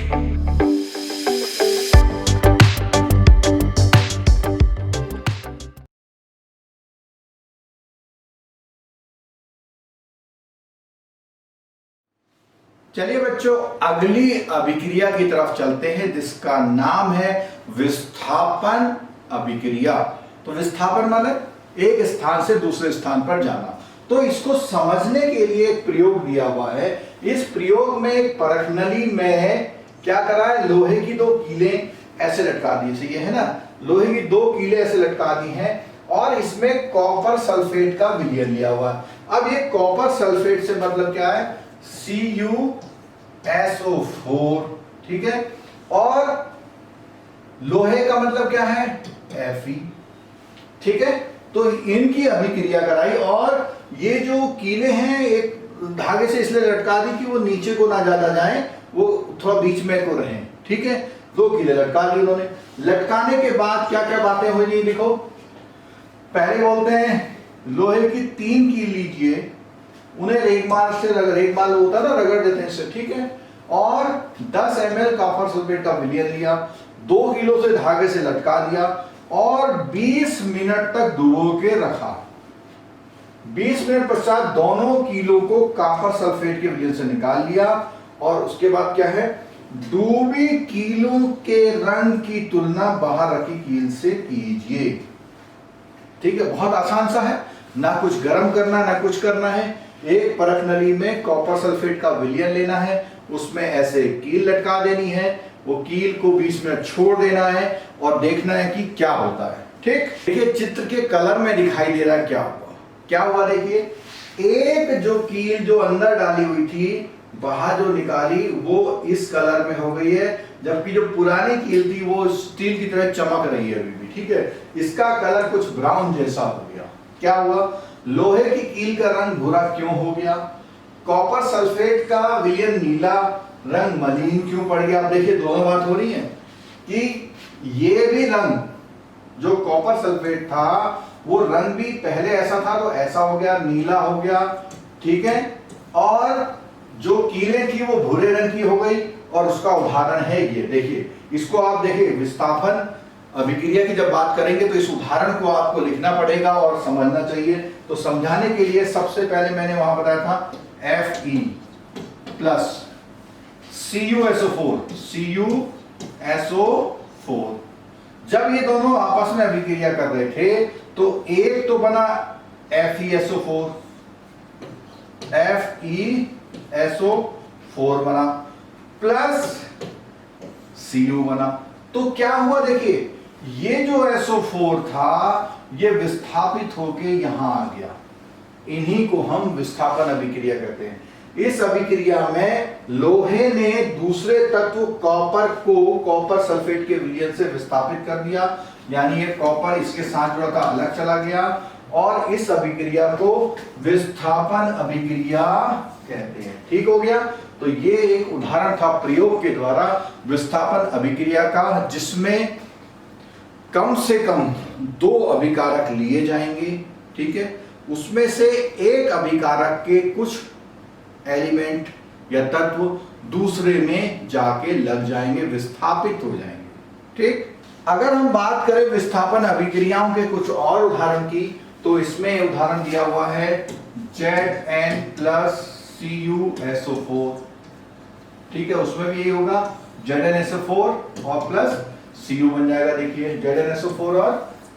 चलिए बच्चों, अगली अभिक्रिया की तरफ चलते हैं जिसका नाम है विस्थापन अभिक्रिया। तो विस्थापन मतलब एक स्थान से दूसरे स्थान पर जाना। तो इसको समझने के लिए एक प्रयोग दिया हुआ है। इस प्रयोग में एक परख नली में क्या करा है, लोहे की दो कीलें ऐसे लटका दी। ये है ना, लोहे की दो कीलें ऐसे लटका दी हैं और इसमें कॉपर सल्फेट का विलयन लिया हुआ है। अब ये कॉपर सल्फेट से मतलब क्या है, CuSO4, ठीक है, और लोहे का मतलब क्या है, Fe, ठीक है। तो इनकी अभिक्रिया कराई और ये जो कीले हैं एक धागे से इसलिए लटका दी कि वो नीचे को ना ज्यादा जाएं, वो थोड़ा बीच में को रहें, ठीक है। दो कीले लटका दी उन्होंने। लटकाने के बाद क्या क्या बातें हुई देखो। पहले बोलते हैं लोहे की 3 कील लीजिए, उन्हें रेगमाल से रेगमाल होता है ना, रगड़ देते हैं इससे, ठीक है। और 10 ml कॉपर सल्फेट का विलयन लिया, 2 किलो से धागे से लटका दिया और 20 मिनट तक डुबो के रखा। 20 मिनट पश्चात दोनों कीलो को कॉपर सल्फेट के विलयन से निकाल लिया और उसके बाद क्या है, डूबी कीलों के रंग की तुलना बाहर रखी कील से कीजिए, ठीक है। बहुत आसान सा है, ना कुछ गर्म करना ना कुछ करना है। एक परख नली में कॉपर सल्फेट का विलयन लेना है, उसमें ऐसे कील लटका देनी है, वो कील को 20 मिनट छोड़ देना है और देखना है कि क्या होता है, ठीक। देखिए चित्र के कलर में दिखाई दे रहा है क्या हुआ देखिए। एक जो कील जो अंदर डाली हुई थी, बाहर जो निकाली वो इस कलर में हो गई है, जबकि जो पुरानी कील थी वो स्टील की तरह चमक रही है अभी भी, ठीक है। इसका कलर कुछ ब्राउन जैसा हो गया। क्या हुआ, लोहे की कील का रंग भूरा क्यों हो गया, कॉपर सल्फेट का विलयन नीला, रंग मलिन क्यों पड़ गया। आप देखिए दोनों बात हो रही है कि ये भी रंग जो कॉपर सल्फेट था वो रंग भी पहले ऐसा था तो ऐसा हो गया, नीला हो गया, ठीक है। और जो कीलें थी वो भूरे रंग की हो गई और उसका उदाहरण है ये देखिए। इसको आप देखिए, विस्थापन अभिक्रिया की जब बात करेंगे तो इस उदाहरण को आपको लिखना पड़ेगा और समझना चाहिए। तो समझाने के लिए सबसे पहले मैंने वहां बताया था Fe प्लस CuSO4। जब ये दोनों आपस में अभिक्रिया कर रहे थे तो एक तो बना FeSO4 बना प्लस Cu बना। तो क्या हुआ देखिए, ये जो SO4 था ये विस्थापित होके यहां आ गया। इन्हीं को हम विस्थापन अभिक्रिया कहते हैं। इस अभिक्रिया में लोहे ने दूसरे तत्व कॉपर को कॉपर सल्फेट के विलयन से विस्थापित कर दिया, यानी ये कॉपर इसके साथ जुड़ा था अलग चला गया और इस अभिक्रिया को विस्थापन अभिक्रिया कहते हैं, ठीक हो गया। तो ये एक उदाहरण था प्रयोग के द्वारा विस्थापन अभिक्रिया का, जिसमें कम से कम 2 अभिकारक लिए जाएंगे, ठीक है। उसमें से एक अभिकारक के कुछ एलिमेंट या तत्व दूसरे में जाके लग जाएंगे, विस्थापित हो जाएंगे, ठीक। अगर हम बात करें विस्थापन अभिक्रियाओं के कुछ और उदाहरण की, तो इसमें उदाहरण दिया हुआ है Zn प्लस CuSO4, ठीक है। उसमें भी ये होगा ZnSO4 और प्लस Cu बन जाएगा। देखिए ZnSO4 और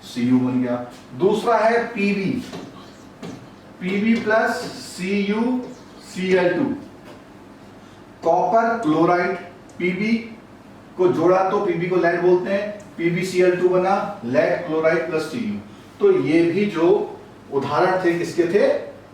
Cu बन गया। दूसरा है Pb plus CuCl2, copper chloride. Pb को जोड़ा तो Pb को लेड बोलते हैं, PbCl2 बना लेड क्लोराइड प्लस Cu। तो ये भी जो उदाहरण थे किसके थे,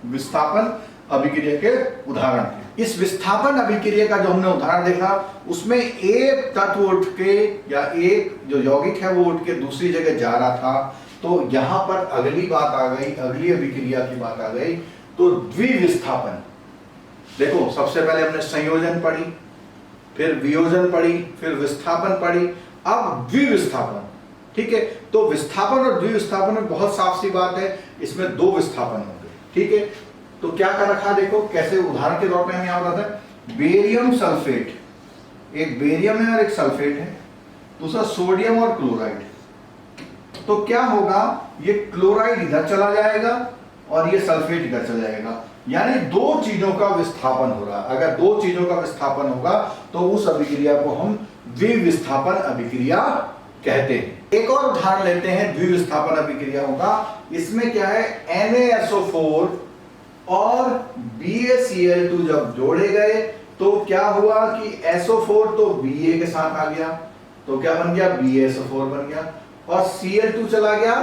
विस्थापन अभिक्रिया के उदाहरण थे। इस विस्थापन अभिक्रिया का जो हमने उदाहरण देखा उसमें एक तत्व उठ के या एक जो यौगिक है वो उठ के दूसरी जगह जा रहा था। तो यहां पर अगली बात आ गई, अगली अभिक्रिया की बात आ गई, तो द्विविस्थापन। देखो सबसे पहले हमने संयोजन पढ़ी, फिर वियोजन पढ़ी, फिर विस्थापन पढ़ी, अब द्विविस्थापन, ठीक है। तो विस्थापन और द्विविस्थापन में बहुत साफ सी बात है, इसमें 2 विस्थापन होंगे, ठीक है। तो क्या कर रखा देखो, कैसे उदाहरण के तौर पे हम यहां बताते हैं, बेरियम सल्फेट एक बेरियम है और एक सल्फेट है, दूसरा सोडियम और क्लोराइड। तो क्या होगा, ये क्लोराइड इधर चला जाएगा और ये सल्फेट इधर चला जाएगा, यानी दो चीजों का विस्थापन हो रहा है। अगर दो चीजों का विस्थापन होगा तो उस अभिक्रिया को हम द्विविस्थापन अभिक्रिया कहते हैं। एक और उदाहरण लेते हैं द्विविस्थापन अभिक्रियाओं का। इसमें क्या है, NaSO4 और BaCl2 जब जोड़े गए तो क्या हुआ कि SO4 तो Ba के साथ आ गया, तो क्या बन गया, BaSO4 बन गया, और Cl2 चला गया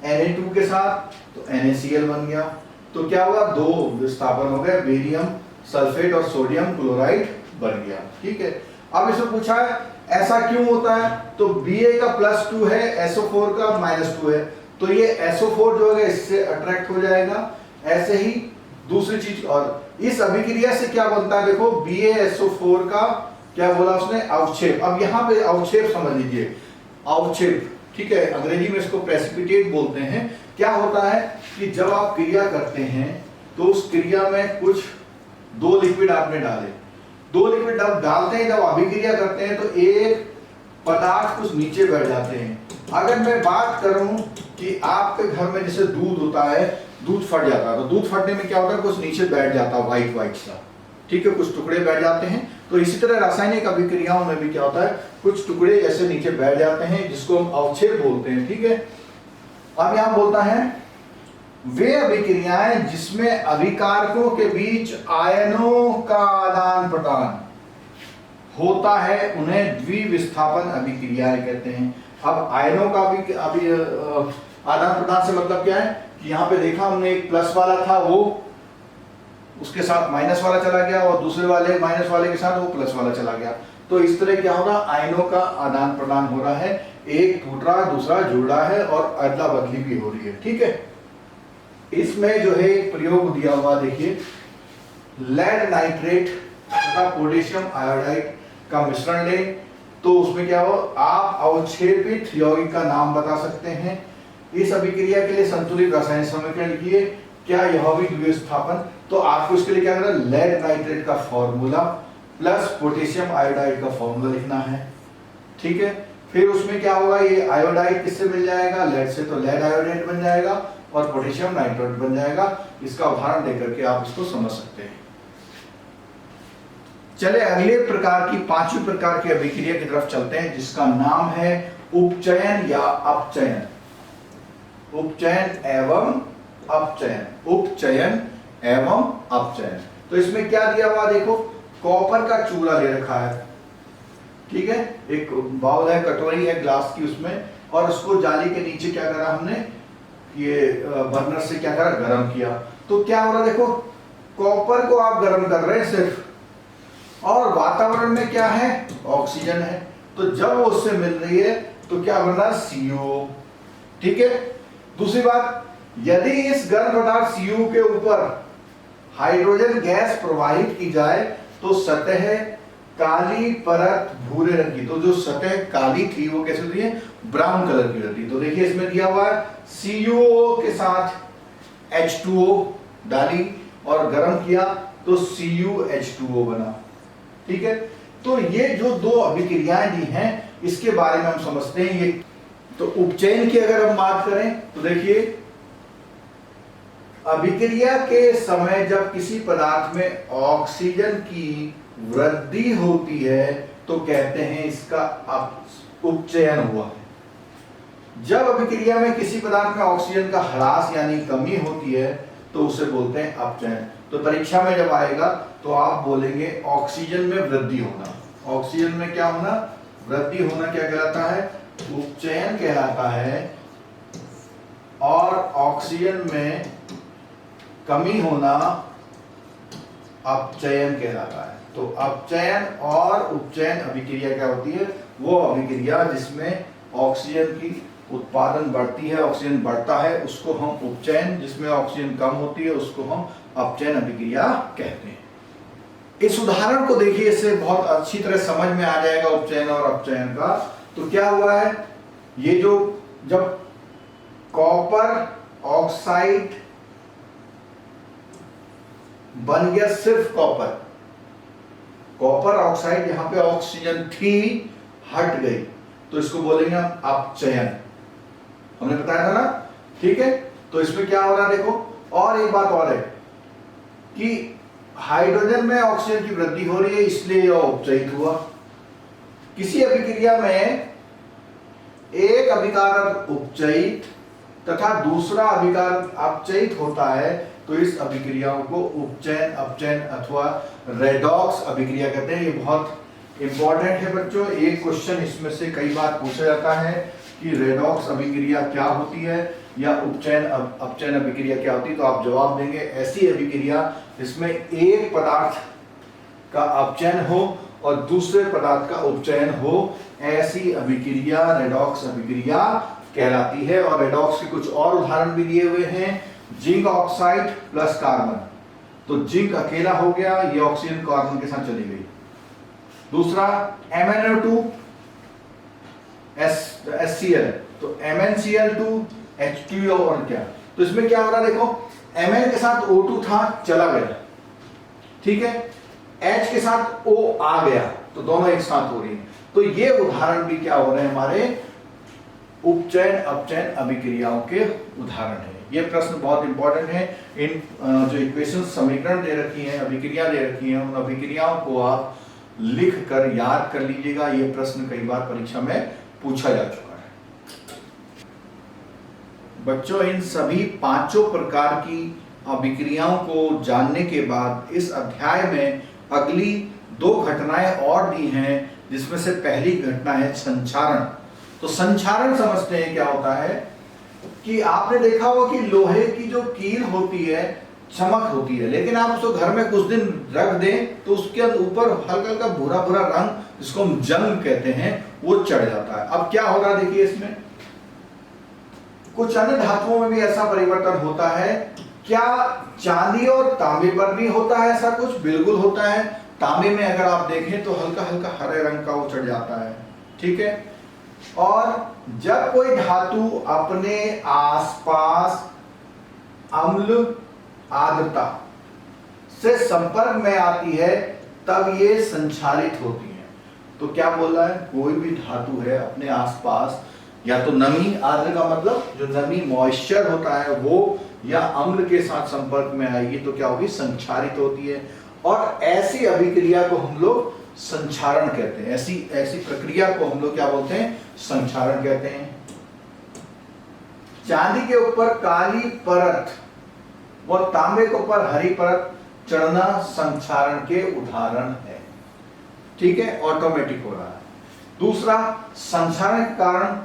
Na2 के साथ तो NaCl बन गया। तो क्या हुआ, दो विस्थापन हो गए, बेरियम सल्फेट और सोडियम क्लोराइड बन गया। ठीक है, अब इसमें पूछा है ऐसा क्यों होता है, तो Ba का +2 है, SO4 का -2 है, तो ये SO4 जो है इससे अट्रैक्ट हो जाएगा। ऐसे ही दूसरी चीज, और इस अभिक्रिया से क्या बनता है, देखो BaSO4 का क्या बोला उसने, अवक्षेप। अब यहाँ पे अवक्षेप समझ लीजिए, अवक्षेप, ठीक है, अंग्रेजी में इसको प्रेसिपिटेट बोलते हैं। क्या होता है कि जब आप क्रिया करते हैं तो उस क्रिया में कुछ दो लिक्विड आपने डाले, दो लिक्विड डालते हैं, जब अभिक्रिया करते हैं तो एक पदार्थ कुछ नीचे बैठ जाते हैं। अगर मैं बात करूं कि आपके घर में जैसे दूध होता है, दूध फट जाता है, तो दूध फटने में क्या होता है, कुछ नीचे बैठ जाता है व्हाइट व्हाइट सा, ठीक है, कुछ टुकड़े बैठ जाते हैं। तो इसी तरह रासायनिक अभिक्रियाओं में भी क्या होता है, कुछ टुकड़े ऐसे नीचे बैठ जाते हैं जिसको हम अवक्षेप बोलते हैं। ठीक है, अब यहां बोलता है वे अभिक्रियाएं जिसमें अभिकारकों के बीच आयनों का आदान प्रदान होता है उन्हें द्विविस्थापन अभिक्रियाएं कहते हैं। अब आयनों का भी आदान प्रदान से मतलब क्या है कि यहाँ पे देखा हमने, एक प्लस वाला था वो उसके साथ माइनस वाला चला गया, और दूसरे वाले माइनस वाले के साथ वो प्लस वाला चला गया। तो इस तरह क्या हो रहा, आयनों का आदान प्रदान हो रहा है, एक टूट रहा दूसरा जुड़ रहा है और अदला बदली भी हो रही है। ठीक है, इसमें जो है एक प्रयोग दिया हुआ, देखिए, लेड नाइट्रेट तथा पोटेशियम आयोडाइड का मिश्रण ले, तो उसमें क्या हो, आप अवक्षेपित यौगिक का नाम बता सकते हैं। इस अभिक्रिया के लिए संतुलित रासायनिक समीकरण लिखिए, क्या यौगिक द्विविस्थापन, तो आपको इसके लिए क्या करना है, लेड नाइट्रेट का फॉर्मूला प्लस पोटेशियम आयोडाइड का फॉर्मूला लिखना है। ठीक है, फिर उसमें क्या होगा, ये आयोडाइड किससे मिल जाएगा, लेड से, तो लेड आयोडाइड बन जाएगा और पोटेशियम नाइट्रेट बन जाएगा। इसका उदाहरण देकर के आप इसको समझ सकते हैं। चले अगले प्रकार की, पांचवी प्रकार की अभिक्रिया की तरफ चलते हैं, जिसका नाम है उपचयन या अपचयन। उपचयन एवं अपचयन, उपचयन एवं अपचयन। तो इसमें क्या दिया हुआ, देखो, कॉपर का चूरा ले रखा है, ठीक है, एक बाउल है, कटोरी है ग्लास की, उसमें, और उसको जाली के नीचे क्या करा हमने, ये बर्नर से क्या करा, गर्म किया। तो क्या हो रहा, देखो, कॉपर को आप गर्म कर रहे हैं सिर्फ, और वातावरण में क्या है, ऑक्सीजन है, तो जब वो उससे मिल रही है तो क्या बन रहा है, CO। ठीक है, दूसरी बात, यदि इस गर्म पदार्थ CO के ऊपर हाइड्रोजन गैस प्रवाहित की जाए तो सतह काली परत भूरे रंग की, तो जो सतह काली थी वो कैसे होती है, ब्राउन कलर की रहती है। तो देखिए इसमें दिया हुआ है CO के साथ H2O डाली और गर्म किया तो CuH2O बना। ठीक है, तो ये जो दो अभिक्रियाएं दी हैं इसके बारे में हम समझते हैं। ये तो उपचयन की अगर हम बात करें तो देखिए, अभिक्रिया के समय जब किसी पदार्थ में ऑक्सीजन की वृद्धि होती है तो कहते हैं इसका उपचयन हुआ है। जब अभिक्रिया में किसी पदार्थ में ऑक्सीजन का ह्रास यानी कमी होती है तो उसे बोलते हैं अपचयन। तो परीक्षा में जब आएगा तो आप बोलेंगे ऑक्सीजन में वृद्धि होना, ऑक्सीजन में क्या होना, वृद्धि होना क्या कहलाता है, उपचयन कहलाता है, और ऑक्सीजन में कमी होना अपचयन कहलाता है। तो अपचयन और उपचयन अभिक्रिया क्या होती है, वो अभिक्रिया जिसमें ऑक्सीजन की उत्पादन बढ़ती है, ऑक्सीजन बढ़ता है, उसको हम उपचयन, जिसमें ऑक्सीजन कम होती है उसको हम अपचयन अभिक्रिया कहते हैं। इस उदाहरण को देखिए, इससे बहुत अच्छी तरह समझ में आ जाएगा उपचयन और अपचयन का। तो क्या हुआ है, ये जो जब कॉपर ऑक्साइड बन गया, सिर्फ कॉपर, कॉपर ऑक्साइड, यहाँ पे ऑक्सीजन थी, हट गई, तो इसको बोलेंगे हम अपचयन। हमने बताया था ना, ठीक है। तो इसमें क्या हो रहा है देखो, और एक बात और है कि हाइड्रोजन में ऑक्सीजन की वृद्धि हो रही है, इसलिए यह उपचयित हुआ। किसी अभिक्रिया में एक अभिकारक उपचयित तथा दूसरा अभिकारक अपचयित होता है, तो इस अभिक्रियाओं को उपचयन, अपचयन अथवा रेडॉक्स अभिक्रिया कहते हैं। ये बहुत इंपॉर्टेंट है बच्चों, एक क्वेश्चन इसमें से कई बार पूछा जाता है कि रेडॉक्स अभिक्रिया क्या होती है या उपचयन अपचयन अभिक्रिया क्या होती है, तो आप जवाब देंगे ऐसी अभिक्रिया जिसमें एक पदार्थ का अपचयन हो और दूसरे पदार्थ का उपचयन हो, ऐसी अभिक्रिया रेडॉक्स अभिक्रिया कहलाती है। और रेडॉक्स के कुछ और उदाहरण भी दिए हुए हैं, जिंक ऑक्साइड प्लस कार्बन, तो जिंक अकेला हो गया, ये ऑक्सीजन कार्बन के साथ चली गई। दूसरा MnO2 HCl, तो MnCl2 H2O, और क्या, तो इसमें क्या हो रहा है देखो, Mn के साथ O2 था, चला गया, ठीक है, H के साथ O आ गया, तो दोनों एक साथ हो रही है। तो ये उदाहरण भी क्या हो रहे हैं, हमारे उपचयन अपचयन अभिक्रियाओं के उदाहरण है। ये प्रश्न बहुत इंपॉर्टेंट है। इन जो इक्वेशन समीकरण दे रखी हैं, अभिक्रिया दे रखी हैं, उन अभिक्रियाओं को आप लिख कर याद कर लीजिएगा। ये प्रश्न कई बार परीक्षा में पूछा जा चुका है। बच्चों, इन सभी पांचों प्रकार की अभिक्रियाओं को जानने के बाद इस अध्याय में अगली दो घटनाएं और दी हैं, जिसमें से पहली घटना है संक्षारण। तो संक्षारण समझते हैं क्या होता है कि आपने देखा होगा कि लोहे की जो कील होती है चमक होती है, लेकिन आप उसको घर में कुछ दिन रख दें तो उसके ऊपर हल्का हल्का भूरा भूरा रंग, जिसको हम जंग कहते हैं, वो चढ़ जाता है। अब क्या हो रहा है देखिए, इसमें कुछ अन्य धातुओं में भी ऐसा परिवर्तन होता है। क्या चांदी और तांबे पर भी होता है ऐसा कुछ? बिल्कुल होता है। तांबे में अगर आप देखें तो हल्का हल्का हरे रंग का वो चढ़ जाता है, ठीक है। और जब कोई धातु अपने आसपास अम्ल आर्द्रता से संपर्क में आती है, तब ये संक्षारित होती है। तो क्या बोल रहा है, कोई भी धातु है अपने आसपास, या तो नमी, आर्द्र का मतलब जो नमी मॉइस्चर होता है वो, या अम्ल के साथ संपर्क में आएगी तो क्या होगी, संक्षारित होती है। और ऐसी अभिक्रिया को हम लोग संक्षारण कहते हैं। ऐसी प्रक्रिया को हम लोग क्या बोलते हैं, संक्षारण कहते हैं। चांदी के ऊपर काली परत व तांबे के ऊपर हरी परत चढ़ना संक्षारण के उदाहरण है, ठीक है, ऑटोमेटिक हो रहा है। दूसरा, संक्षारण के कारण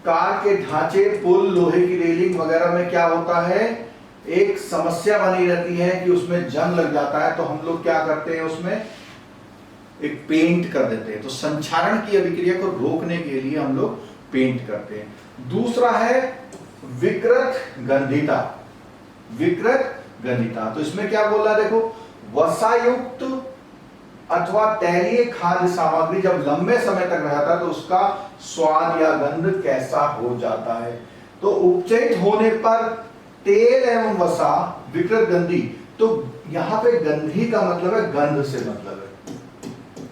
कार के ढांचे, पुल, लोहे की रेलिंग वगैरह में क्या होता है, एक समस्या बनी रहती है कि उसमें जंग लग जाता है, तो हम लोग क्या करते हैं, उसमें एक पेंट कर देते हैं। तो संक्षारण की अभिक्रिया को रोकने के लिए हम लोग पेंट करते हैं। दूसरा है विकृत गंधिता। विकृत गंधिता, तो इसमें क्या बोला देखो, वसायुक्त अथवा तैलीय खाद्य सामग्री जब लंबे समय तक रहता है तो उसका स्वाद या गंध कैसा हो जाता है। तो उपचयित होने पर तेल एवं वसा विकृत गंधी, तो यहां पे गंधी का मतलब है गंध से मतलब है,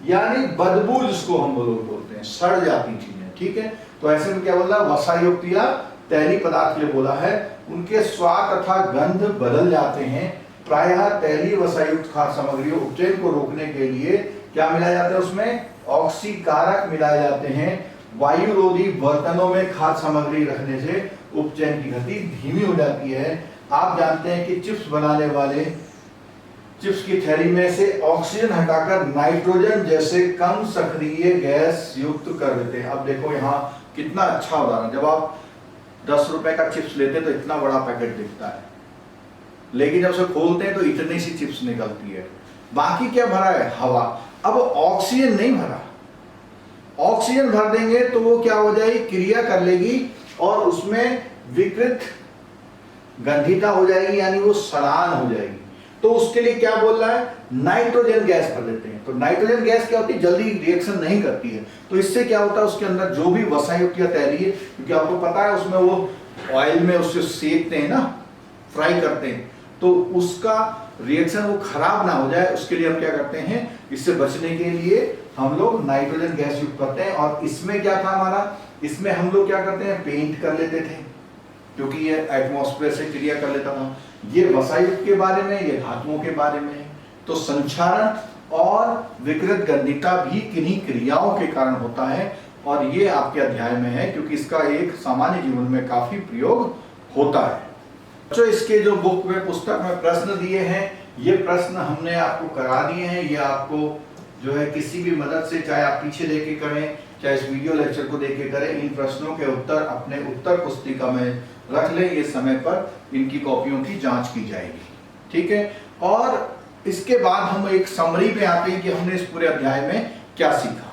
यानी बदबू जिसको हम लोग बोलते हैं, सड़ जाती चीजें, ठीक है। तो ऐसे में क्या बोला, वसायुक्त या तैलीय पदार्थ के लिए बोला है, उनके स्वाद तथा गंध बदल जाते हैं। प्रायः तैलीय वसायुक्त खाद्य सामग्रियों उपचयन को रोकने के लिए क्या मिलाया जाता है, उसमें ऑक्सीकारक मिलाए जाते हैं। वायुरोधी बर्तनों में खाद्य सामग्री रखने से उपचयन की गति धीमी हो जाती है। आप जानते हैं कि चिप्स बनाने वाले चिप्स की थैली में से ऑक्सीजन हटाकर नाइट्रोजन जैसे कम सक्रिय गैस युक्त कर देते हैं। अब देखो यहाँ कितना अच्छा उदाहरण, जब आप 10 रुपए का चिप्स लेते हैं तो इतना बड़ा पैकेट दिखता है, लेकिन जब उसे खोलते हैं तो इतनी सी चिप्स निकलती है। बाकी क्या भरा है, हवा। अब ऑक्सीजन नहीं भरा, ऑक्सीजन भर देंगे तो वो क्या हो जाएगी, क्रिया कर लेगी और उसमें विकृत गंधिता हो जाएगी, यानी वो सड़ान हो जाएगी। तो उसके लिए क्या बोल रहा है, नाइट्रोजन गैस भर देते हैं। तो नाइट्रोजन गैस क्या होती है, जल्दी रिएक्शन नहीं करती है, तो इससे क्या होता है, उसके अंदर जो भी वसायुक्त या तैलीय, क्योंकि आपको पता है उसमें वो ऑयल में उससे सेकते हैं ना, फ्राई करते हैं, तो उसका रिएक्शन वो खराब ना हो जाए, उसके लिए हम क्या करते हैं, इससे बचने के लिए हम लोग नाइट्रोजन गैस यूज करते हैं। और इसमें क्या था हमारा, इसमें हम लोग क्या करते हैं, पेंट कर लेते थे, क्योंकि ये एटमॉस्फेयर से क्रिया कर लेता था। ये वसायुक्त के बारे में, ये धातुओं के बारे में। तो संक्षारण और विकृत गंधिका भी किन्हीं क्रियाओं के कारण होता है, और ये आपके अध्याय में है, क्योंकि इसका एक सामान्य जीवन में काफी प्रयोग होता है। तो इसके जो बुक में, पुस्तक में प्रश्न दिए हैं, ये प्रश्न हमने आपको करा दिए हैं। ये आपको जो है किसी भी मदद से, चाहे आप पीछे देखे करें, चाहे इस वीडियो लेक्चर को देख के करें, इन प्रश्नों के उत्तर अपने उत्तर पुस्तिका में रख लें। ये समय पर इनकी कॉपियों की जांच की जाएगी, ठीक है। और इसके बाद हम एक समरी पे आते हैं कि हमने इस पूरे अध्याय में क्या सीखा।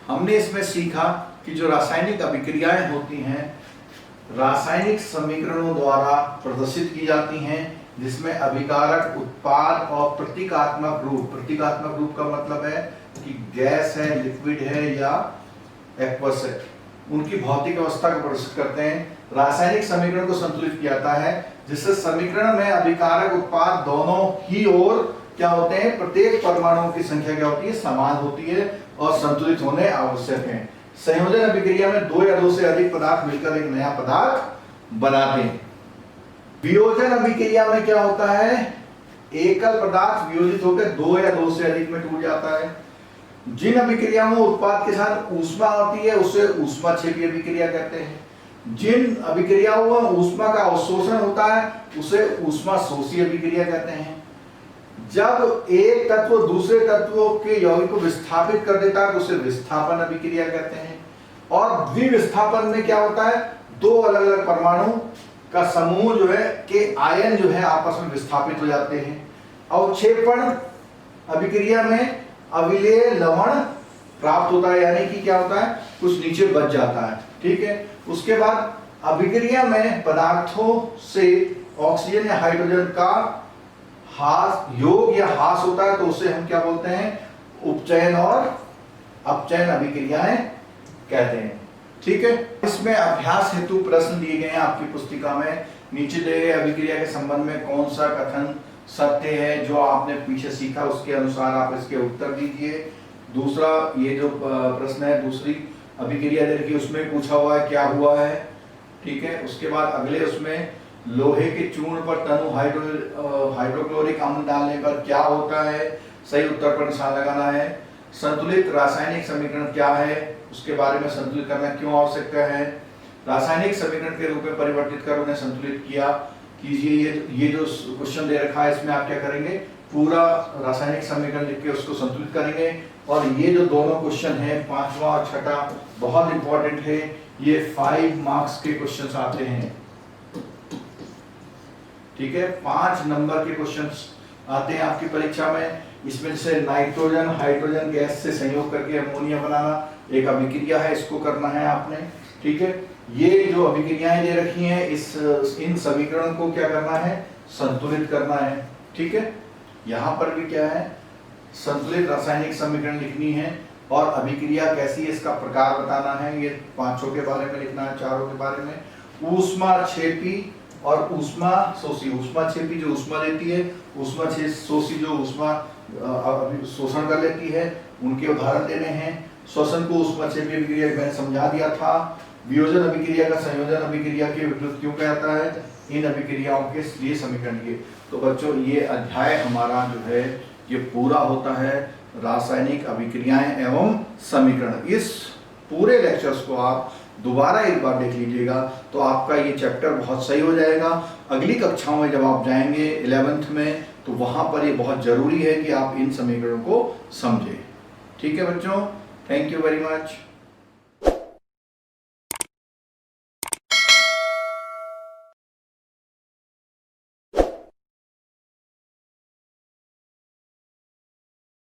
हमने इसमें सीखा कि जो रासायनिक अभिक्रियाएं होती हैं, रासायनिक समीकरणों द्वारा प्रदर्शित की जाती हैं, जिसमें अभिकारक, उत्पाद और प्रतीकात्मक रूप। प्रतीकात्मक रूप का मतलब है कि गैस है, लिक्विड है या एक्वस है, उनकी भौतिक अवस्था को प्रदर्शित करते हैं। रासायनिक समीकरण को संतुलित किया जाता है, जिससे समीकरण में अभिकारक, उत्पाद दोनों ही ओर क्या होते हैं, प्रत्येक परमाणुओं की संख्या क्या होती है, समान होती है और संतुलित होने आवश्यक है। संयोजन अभिक्रिया में दो या दो से अधिक पदार्थ मिलकर एक नया पदार्थ बनाते हैं। वियोजन अभिक्रिया में क्या होता है, एकल पदार्थ वियोजित होकर दो या दो से अधिक में टूट जाता है। जिन अभिक्रियाओं में उत्पाद के साथ ऊष्मा होती है, उसे ऊष्माक्षेपी अभिक्रिया कहते हैं। जिन अभिक्रियाओं में ऊष्मा का अवशोषण होता है, उसे ऊष्मा शोषी अभिक्रिया कहते हैं। जब एक तत्व दूसरे तत्वों के यौगिक को विस्थापित कर देता है, तो उसे विस्थापन अभिक्रिया कहते हैं। और द्विविस्थापन में क्या होता है, दो अलग अलग परमाणु का समूह जो है के आयन जो है आपस में विस्थापित हो जाते हैं। अवक्षेपण अभिक्रिया में अविलेय लवण प्राप्त होता है, यानी कि क्या होता है, कुछ नीचे बच जाता है, ठीक है। उसके बाद अभिक्रिया में पदार्थों से ऑक्सीजन या हाइड्रोजन का योग या ह्रास होता है, तो उसे हम क्या बोलते हैं, उपचयन और अपचयन अभिक्रियाएं कहते हैं, ठीक है। इसमें अभ्यास हेतु प्रश्न दिए गए हैं आपकी पुस्तिका में। नीचे दिए गए अभिक्रिया के संबंध में कौन सा कथन सत्य है, जो आपने पीछे सीखा उसके अनुसार आप इसके उत्तर दीजिए। दूसरा ये जो प्रश्न है, दूसरी अभिक्रिया दे रखी, उसमें पूछा हुआ है क्या हुआ है, ठीक है। उसके बाद अगले उसमें लोहे के चूर्ण पर तनु हाइड्रोक्लोरिक अम्ल डालने पर क्या होता है, सही उत्तर पर निशान लगाना है। संतुलित रासायनिक समीकरण क्या है, उसके बारे में, संतुलित करना क्यों आवश्यक है। रासायनिक समीकरण के रूप में परिवर्तित कर उन्हें संतुलित किया कीजिए। ये जो क्वेश्चन दे रखा है, इसमें आप क्या करेंगे, पूरा रासायनिक समीकरण लिख के उसको संतुलित करेंगे। और ये जो दोनों क्वेश्चन है, पांचवा और छठा, बहुत इंपॉर्टेंट है। ये 5 मार्क्स के क्वेश्चन आते हैं, ठीक है। 5 नंबर के क्वेश्चंस आते हैं आपकी परीक्षा में। इसमें से नाइट्रोजन हाइड्रोजन गैस से संयोग करके अमोनिया बनाना एक अभिक्रिया है, इसको करना है आपने, ठीक है। ये जो अभिक्रियाएं दे रखी हैं, इन समीकरण को क्या करना है, संतुलित करना है, ठीक है। यहाँ पर भी क्या है, संतुलित रासायनिक समीकरण लिखनी है, और अभिक्रिया कैसी है इसका प्रकार बताना है। ये पांचों के बारे में लिखना है, चारों के बारे में। ऊष्माक्षेपी और ऊष्मा शोषी। ऊष्माक्षेपी जो ऊष्मा लेती है, ऊष्मा शोषी जो ऊष्मा शोषण कर लेती है, उनके उदाहरण देने हैं। श्वसन को ऊष्माक्षेपी अभिक्रिया मैंने समझा दिया था। वियोजन अभिक्रिया का संयोजन अभिक्रिया के विपरीत क्यों कहता है, इन अभिक्रियाओं के लिए समीकरण ये। तो बच्चों, ये अध्याय हमारा जो है ये पूरा होता है, रासायनिक अभिक्रियाएं एवं समीकरण। इस पूरे लेक्चर्स को आप दोबारा एक बार देख लीजिएगा, तो आपका ये चैप्टर बहुत सही हो जाएगा। अगली कक्षाओं में जब आप जाएंगे 11th में, तो वहां पर ये बहुत जरूरी है कि आप इन समीकरणों को समझें, ठीक है बच्चों। Thank you very much.